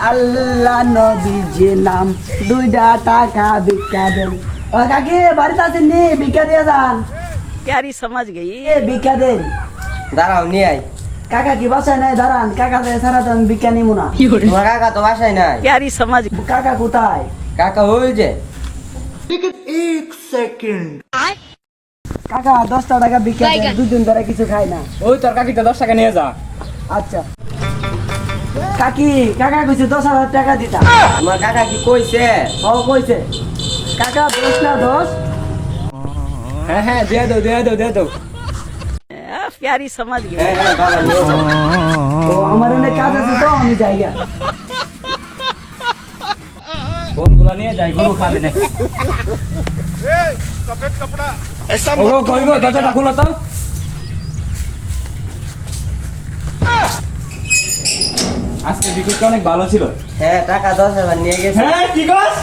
আল্লাহ নবীজি নাম দুইটা টাকা ভিক্ষা দেন। ও কাকি বাড়িতে আছেন নি? ভিক্ষা দিয়ে যান। प्यारी समझ गई। এ ভিক্ষা দেন। দাঁড়াও নিয়ে আই। কাকা কি বাসায় নাই? দাঁড়ান, কাকা ছাড়া তো আমি ভিক্ষা নিবো না। তোমার কাকা তো বাসায় নাই। प्यारी समझ কাকা কোথায়? কাকা ওই যে। কাকা 10 টাকা ভিক্ষা দেন, দুদিন ধরে কিছু খাই না। ওই তোর কাকিটা 10 টাকা নিয়ে যা। আচ্ছা কাকি, কাকা কইছে 10,000 টাকা দিতা। তোমার কাকা কি কইছে? ও কইছে। কাকা 10 না 10? হ্যাঁ হ্যাঁ দিয়ে দাও দিয়ে দাও দিয়ে দাও। प्यारी समझ गई। হ্যাঁ হ্যাঁ বাবা নিয়ে যাও। ও আমার অনেক কাজ আছে তো আমি যাই গা। ফোনগুলো নিয়ে যাই, গরু খাবে না। ও কই গো, দরজাটা খুলো তো। আজকে বিকেলটা অনেক ভালো ছিল। হ্যাঁ টাকা 10,000 নিয়ে গেছে। হ্যাঁ কি কস?